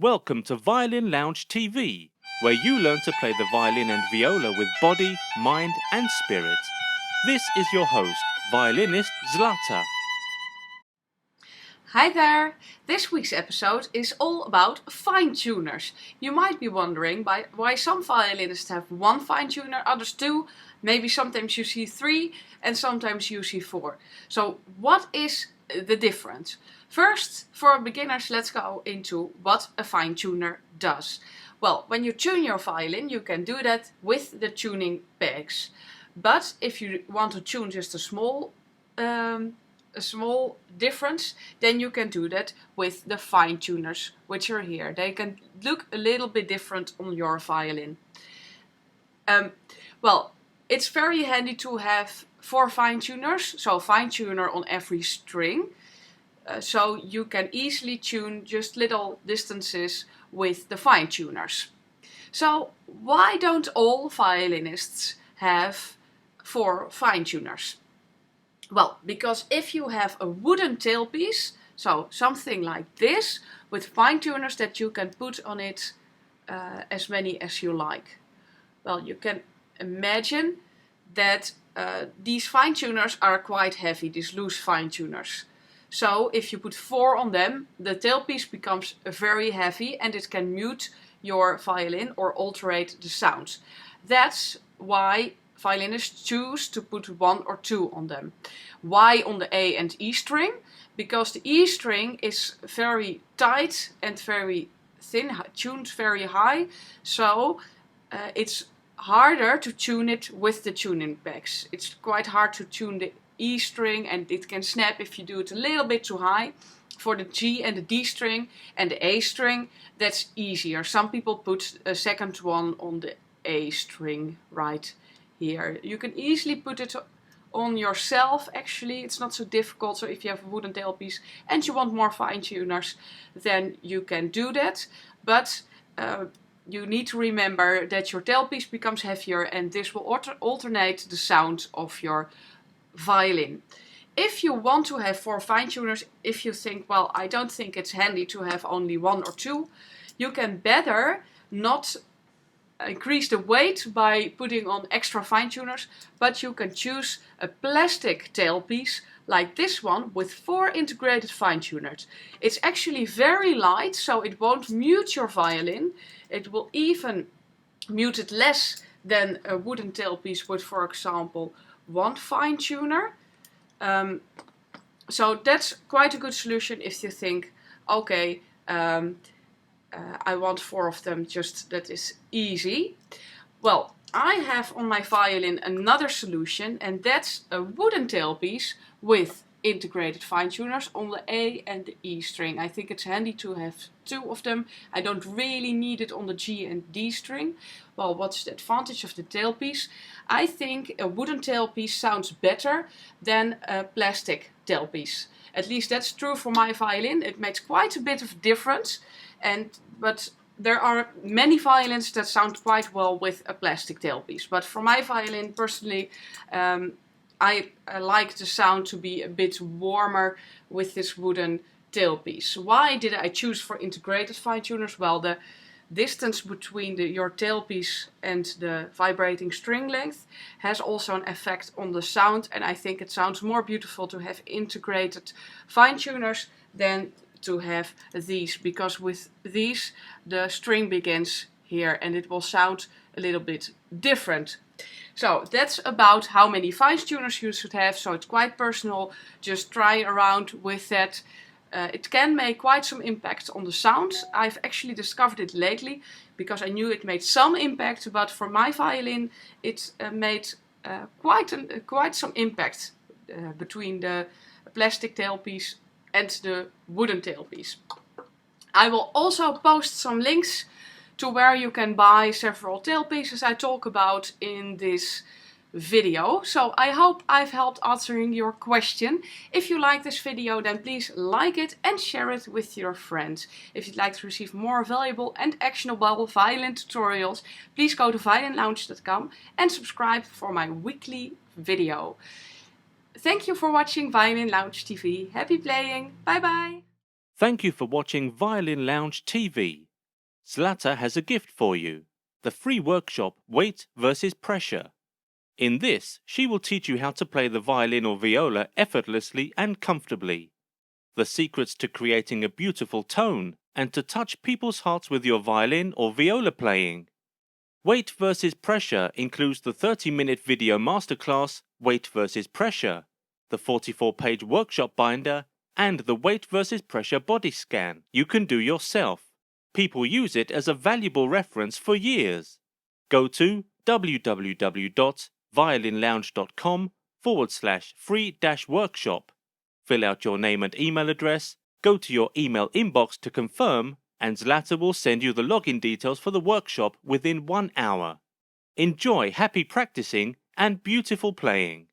Welcome to Violin Lounge TV, where you learn to play the violin and viola with body, mind and spirit. This is your host, violinist Zlata. Hi there! This week's episode is all about fine-tuners. You might be wondering why some violinists have one fine-tuner, others two, maybe sometimes you see three and sometimes you see four. So what is the difference? First, for beginners, let's go into what a fine-tuner does. Well, when you tune your violin, you can do that with the tuning pegs. But if you want to tune just a small difference, then you can do that with the fine tuners, which are here. They can look a little bit different on your violin. Well, it's very handy to have 4 fine tuners, so fine tuner on every string. So you can easily tune just little distances with the fine tuners. So why don't all violinists have 4 fine tuners? Well, because if you have a wooden tailpiece, so something like this, with fine tuners that you can put on it as many as you like. Well, you can imagine that these fine tuners are quite heavy, these loose fine tuners. So if you put 4 on them, the tailpiece becomes very heavy and it can mute your violin or alterate the sound. That's why violinists choose to put 1 or 2 on them. Why on the A and E string? Because the E string is very tight and very thin, tuned very high, so it's harder to tune it with the tuning pegs. It's quite hard to tune the E string and it can snap if you do it a little bit too high. For the G and the D string and the A string, that's easier. Some people put a second one on the A string right here. You can easily put it on yourself, actually. It's not so difficult. So if you have a wooden tailpiece and you want more fine tuners, then you can do that. But you need to remember that your tailpiece becomes heavier and this will alternate the sound of your violin. If you want to have 4 fine tuners, if you think, well, I don't think it's handy to have only 1 or 2, you can better not increase the weight by putting on extra fine tuners, but you can choose a plastic tailpiece like this one with 4 integrated fine tuners. It's actually very light, so it won't mute your violin. It will even mute it less than a wooden tailpiece with, for example, 1 fine tuner. So that's quite a good solution if you think, okay, I want 4 of them, just that is easy. Well, I have on my violin another solution, and that's a wooden tailpiece with integrated fine tuners on the A and the E string. I think it's handy to have 2 of them. I don't really need it on the G and D string. Well, what's the advantage of the tailpiece? I think a wooden tailpiece sounds better than a plastic tailpiece. At least that's true for my violin. It makes quite a bit of difference, but there are many violins that sound quite well with a plastic tailpiece. But for my violin, personally, I like the sound to be a bit warmer with this wooden tailpiece. Why did I choose for integrated fine tuners? Well, the distance between your tailpiece and the vibrating string length has also an effect on the sound, and I think it sounds more beautiful to have integrated fine tuners than to have these, because with these the string begins here and it will sound a little bit different. So that's about how many fine tuners you should have, so it's quite personal. Just try around with that. It can make quite some impact on the sound. I've actually discovered it lately because I knew it made some impact, but for my violin it made quite some impact between the plastic tailpiece and the wooden tailpiece. I will also post some links to where you can buy several tailpieces I talk about in this video. So I hope I've helped answering your question. If you like this video, then please like it and share it with your friends. If you'd like to receive more valuable and actionable violin tutorials, please go to violinlounge.com and subscribe for my weekly video. Thank you for watching Violin Lounge TV. Happy playing. Bye bye. Thank you for watching Violin Lounge TV. Zlata has a gift for you, the free workshop Weight vs. Pressure. In this, she will teach you how to play the violin or viola effortlessly and comfortably, the secrets to creating a beautiful tone, and to touch people's hearts with your violin or viola playing. Weight vs. Pressure includes the 30-minute video masterclass Weight vs. Pressure, the 44-page workshop binder, and the Weight vs. Pressure body scan you can do yourself. People use it as a valuable reference for years. Go to www.violinlounge.com/free-workshop. Fill out your name and email address, go to your email inbox to confirm, and Zlata will send you the login details for the workshop within 1 hour. Enjoy happy practicing and beautiful playing.